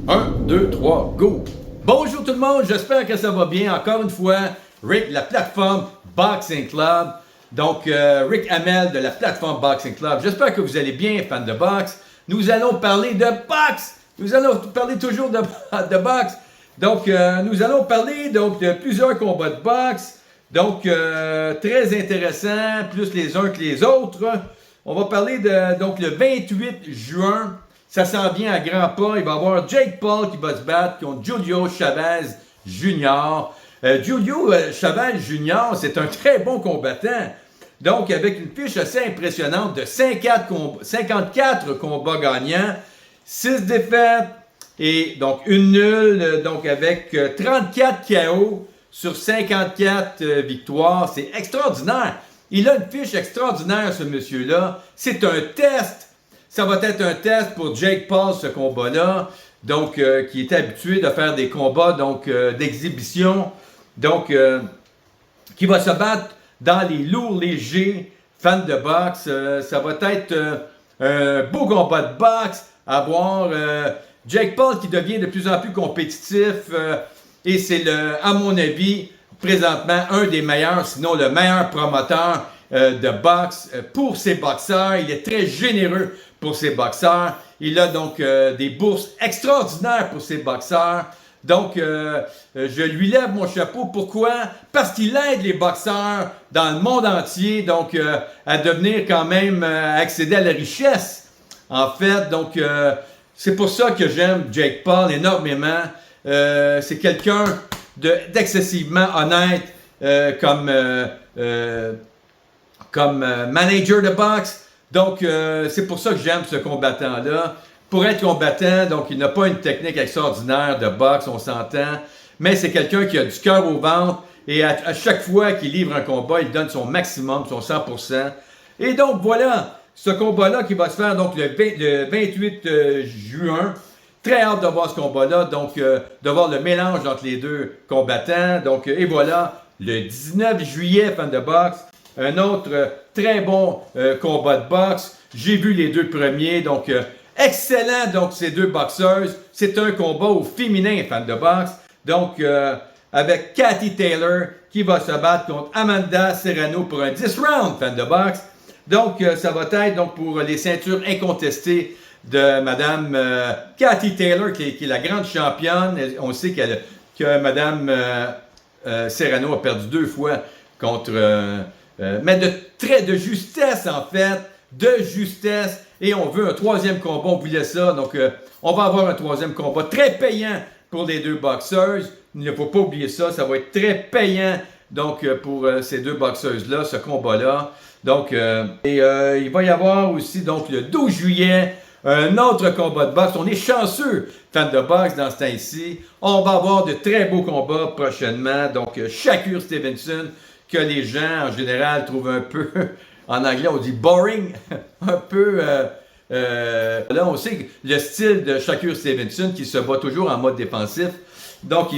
Un, deux, trois, go! Bonjour tout le monde, j'espère que ça va bien. Encore une fois, Rick, la plateforme Boxing Club. Donc, Rick Hamel de la plateforme Boxing Club. J'espère que vous allez bien, fans de boxe. Nous allons parler de boxe. Nous allons parler toujours de boxe. Donc, nous allons parler donc, de plusieurs combats de boxe. Donc, très intéressants, plus les uns que les autres. On va parler de donc, le 28 juin. Ça s'en vient à grands pas. Il va y avoir Jake Paul qui va se battre contre Julio Chavez Jr. Julio Chavez Jr., c'est un très bon combattant. Donc, avec une fiche assez impressionnante de 54 combats gagnants, 6 défaites et donc une nulle, donc avec 34 KO sur 54 victoires. C'est extraordinaire. Il a une fiche extraordinaire, ce monsieur-là. C'est un test. Ça va être un test pour Jake Paul, ce combat-là, donc qui est habitué de faire des combats donc d'exhibition, donc qui va se battre dans les lourds légers, fans de boxe. Ça va être un beau combat de boxe à voir. Jake Paul qui devient de plus en plus compétitif et c'est, à mon avis, présentement un des meilleurs, sinon le meilleur promoteur de boxe pour ses boxeurs. Il est très généreux pour ses boxeurs. Il a donc des bourses extraordinaires pour ses boxeurs. Donc, je lui lève mon chapeau. Pourquoi? Parce qu'il aide les boxeurs dans le monde entier, donc à devenir quand même, à accéder à la richesse. En fait, donc, c'est pour ça que j'aime Jake Paul énormément. C'est quelqu'un d'excessivement honnête comme manager de boxe. Donc, c'est pour ça que j'aime ce combattant-là. Pour être combattant, donc, il n'a pas une technique extraordinaire de boxe, on s'entend, mais c'est quelqu'un qui a du cœur au ventre et à chaque fois qu'il livre un combat, il donne son maximum, son 100%. Et donc, voilà, ce combat-là qui va se faire donc, le 28 juin. Très hâte de voir ce combat-là, donc de voir le mélange entre les deux combattants. Donc, et voilà, le 19 juillet, fan de boxe, un autre très bon combat de boxe. J'ai vu les deux premiers, donc excellent, donc ces deux boxeuses. C'est un combat au féminin, fan de boxe. Donc, avec Katie Taylor qui va se battre contre Amanda Serrano pour un 10 rounds, fan de boxe. Donc, ça va être donc, pour les ceintures incontestées de Madame Katie Taylor, qui est la grande championne. On sait que Madame Serrano a perdu 2 fois contre... mais de justesse, en fait. De justesse. Et on veut un 3e combat. On voulait ça. Donc, on va avoir un 3e combat très payant pour les deux boxeuses. Il ne faut pas oublier ça. Ça va être très payant donc, pour ces deux boxeuses-là, ce combat-là. Donc, il va y avoir aussi donc, le 12 juillet un autre combat de boxe. On est chanceux, fans de boxe, dans ce temps-ci. On va avoir de très beaux combats prochainement. Donc, Shakur Stevenson, que les gens, en général, trouvent un peu, en anglais, on dit boring, un peu... là, on sait que le style de Shakur Stevenson, qui se bat toujours en mode défensif. Donc,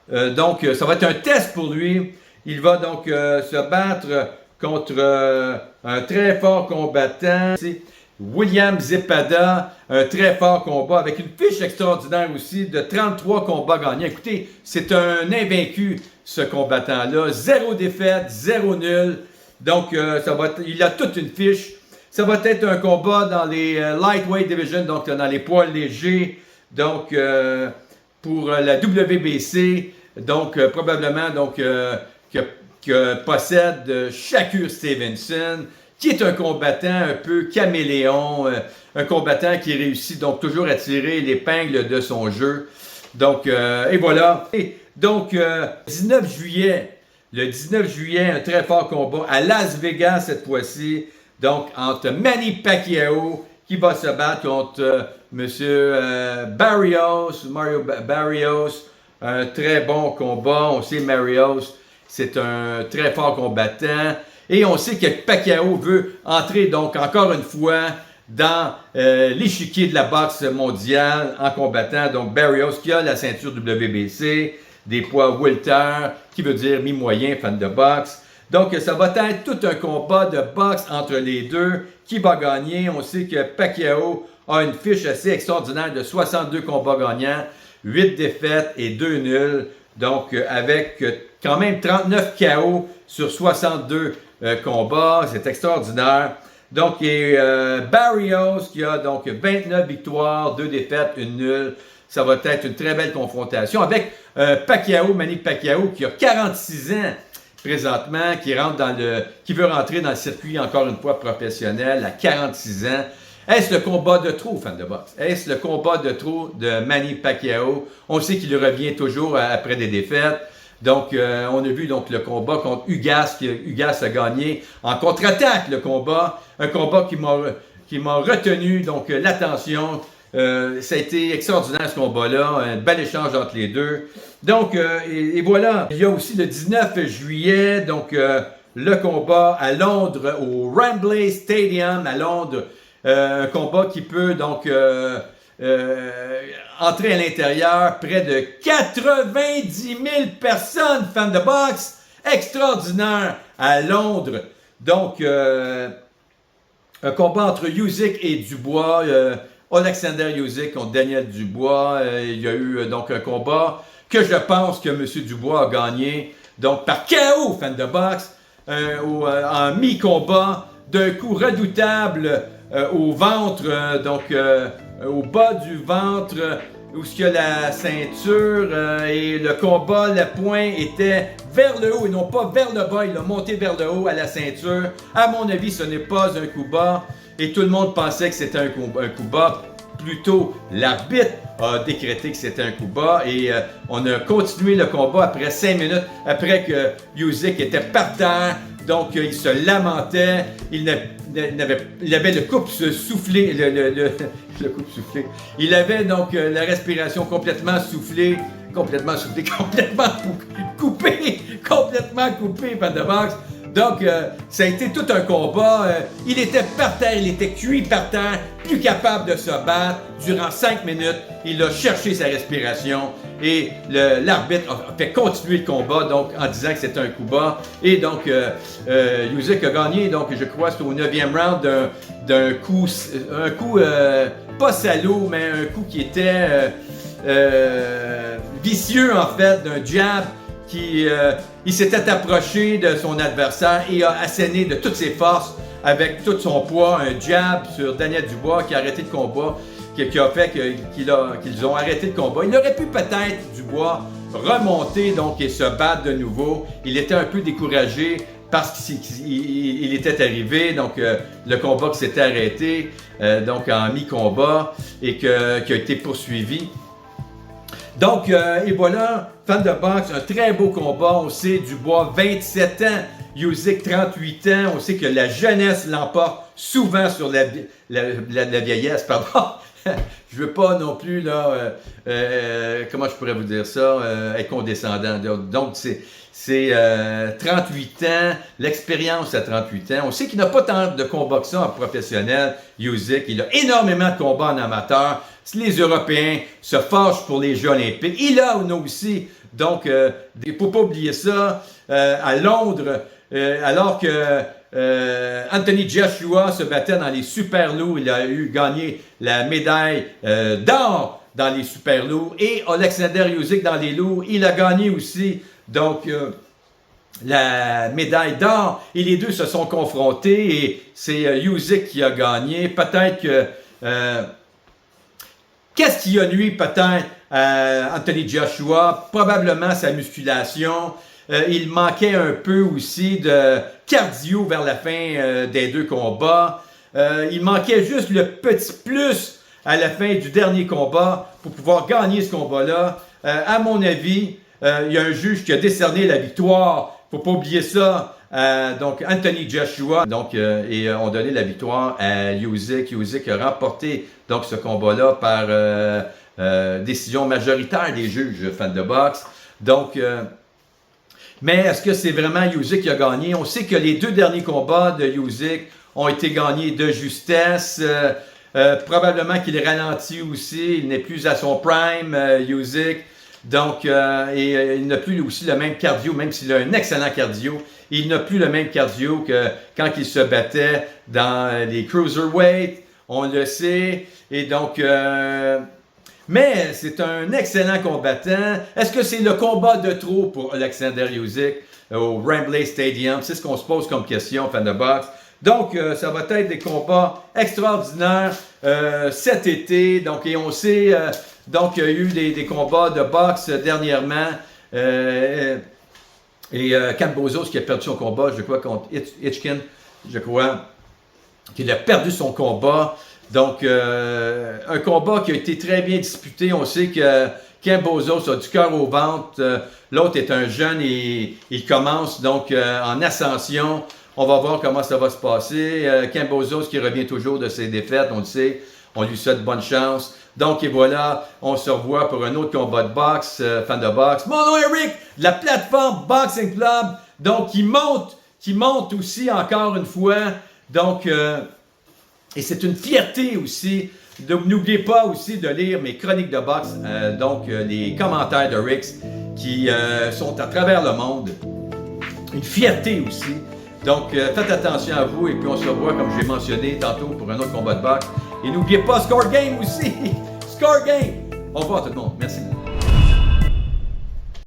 ça va être un test pour lui. Il va donc se battre contre un très fort combattant. William Zepeda, un très fort combat avec une fiche extraordinaire aussi de 33 combats gagnés. Écoutez, c'est un invaincu, ce combattant-là. 0 défaite, 0 nul. Donc, il a toute une fiche. Ça va être un combat dans les lightweight division, donc dans les poids légers. Donc, pour la WBC, donc probablement donc, que possède Shakur Stevenson, qui est un combattant un peu caméléon, un combattant qui réussit donc toujours à tirer l'épingle de son jeu. Donc, et voilà. Et donc, le 19 juillet, un très fort combat à Las Vegas cette fois-ci. Donc, entre Manny Pacquiao, qui va se battre contre Mario Barrios. Un très bon combat. On sait Barrios, c'est un très fort combattant. Et on sait que Pacquiao veut entrer, donc, encore une fois, dans l'échiquier de la boxe mondiale en combattant. Donc, Barrios, qui a la ceinture WBC, des poids welter, qui veut dire mi-moyen, fan de boxe. Donc, ça va être tout un combat de boxe entre les deux. Qui va gagner? On sait que Pacquiao a une fiche assez extraordinaire de 62 combats gagnants, 8 défaites et 2 nuls. Donc, avec quand même 39 KO sur 62 combats. C'est extraordinaire. Donc, il y a Barrios qui a donc 29 victoires, 2 défaites, 1 nulle. Ça va être une très belle confrontation avec Pacquiao, Manny Pacquiao, qui a 46 ans présentement, qui veut rentrer dans le circuit, encore une fois, professionnel à 46 ans. Est-ce le combat de trop, fan de boxe? Est-ce le combat de trop de Manny Pacquiao? On sait qu'il revient toujours après des défaites. Donc, on a vu donc le combat contre Ugas, Ugas a gagné en contre-attaque le combat. Un combat qui m'a retenu donc l'attention. Ça a été extraordinaire ce combat-là, un bel échange entre les deux. Donc, et voilà, il y a aussi le 19 juillet, donc le combat à Londres, au Wembley Stadium à Londres. Un combat qui peut donc entrer à l'intérieur, près de 90 000 personnes fans de boxe, extraordinaire à Londres. Donc, un combat entre Usyk et Dubois, Alexander Usyk contre Daniel Dubois. Il y a eu donc un combat que je pense que M. Dubois a gagné, donc par KO, fan de boxe, en mi-combat, d'un coup redoutable au ventre, au bas du ventre, où il y a la ceinture, et le combat, le point était vers le haut et non pas vers le bas. Il a monté vers le haut à la ceinture. À mon avis, ce n'est pas un coup bas, et tout le monde pensait que c'était un coup bas. Plutôt, l'arbitre a décrété que c'était un coup bas, et on a continué le combat après 5 minutes, après que Usyk était par terre. Donc, il se lamentait, il avait le couple soufflé, le couple soufflé. Il avait donc la respiration complètement coupée par de boxe. Donc, ça a été tout un combat. Il était par terre, il était cuit par terre, plus capable de se battre. Durant 5 minutes, il a cherché sa respiration et l'arbitre a fait continuer le combat donc, en disant que c'était un coup bas. Et donc, Usyk a gagné, donc je crois, c'est au 9e round d'un coup, pas salaud, mais un coup qui était vicieux en fait, d'un jab. Il s'était approché de son adversaire et a asséné de toutes ses forces avec tout son poids, un jab sur Daniel Dubois qui a arrêté le combat, qui a fait qu'ils ont arrêté le combat. Il aurait pu peut-être, Dubois, remonter donc et se battre de nouveau. Il était un peu découragé parce qu'il était arrivé, donc le combat qui s'était arrêté donc en mi-combat et qui a été poursuivi. Donc, et voilà, fan de boxe, un très beau combat. On sait Dubois, 27 ans, Usyk, 38 ans. On sait que la jeunesse l'emporte souvent sur la vieillesse, pardon. Je veux pas non plus, là, comment je pourrais vous dire ça, être condescendant. Donc, c'est 38 ans, l'expérience à 38 ans. On sait qu'il n'a pas tant de combats que ça en professionnel, Usyk. Il a énormément de combats en amateur. Les Européens se fâchent pour les Jeux olympiques. Il a aussi, donc, il ne faut pas oublier ça, à Londres, alors que Anthony Joshua se battait dans les super lourds. Il a gagné la médaille d'or dans les super lourds. Et Alexander Usyk dans les lourds, il a gagné aussi, donc, la médaille d'or. Et les deux se sont confrontés et c'est Usyk qui a gagné. Peut-être que... qu'est-ce qui a nuit peut-être à Anthony Joshua? Probablement sa musculation. Il manquait un peu aussi de cardio vers la fin des deux combats. Il manquait juste le petit plus à la fin du dernier combat pour pouvoir gagner ce combat-là. À mon avis, il y a un juge qui a décerné la victoire. Il ne faut pas oublier ça. Donc, Anthony Joshua et ont donné la victoire à Usyk. Usyk a remporté donc ce combat-là par décision majoritaire des juges fans de boxe. Donc, mais est-ce que c'est vraiment Usyk qui a gagné? On sait que les deux derniers combats de Usyk ont été gagnés de justesse. Probablement qu'il est ralenti aussi. Il n'est plus à son prime, Usyk. Donc, et il n'a plus aussi le même cardio, même s'il a un excellent cardio. Il n'a plus le même cardio que quand il se battait dans les cruiserweight on le sait. Et donc, mais c'est un excellent combattant. Est-ce que c'est le combat de trop pour Alexander Usyk au Wembley Stadium? C'est ce qu'on se pose comme question, fan de boxe. Donc, ça va être des combats extraordinaires cet été. Donc, et on sait, donc, il y a eu des combats de boxe dernièrement. Kambosos qui a perdu son combat, je crois, contre Hitchkin, je crois, qu'il a perdu son combat. Donc, un combat qui a été très bien disputé. On sait que Kambosos a du cœur au ventre. L'autre est un jeune et il commence donc en ascension. On va voir comment ça va se passer. Kambosos qui revient toujours de ses défaites, on le sait. On lui souhaite bonne chance. Donc, et voilà, on se revoit pour un autre combat de boxe, fan de boxe. Mon nom est Eric, de la plateforme Boxing Club. Donc, qui monte aussi encore une fois. Donc, et c'est une fierté aussi. N'oubliez pas aussi de lire mes chroniques de boxe, donc les commentaires de Rix qui sont à travers le monde. Une fierté aussi. Donc, faites attention à vous et puis on se revoit, comme j'ai mentionné tantôt, pour un autre combat de boxe. Et n'oubliez pas, Score Game aussi! Score Game! Au revoir tout le monde. Merci.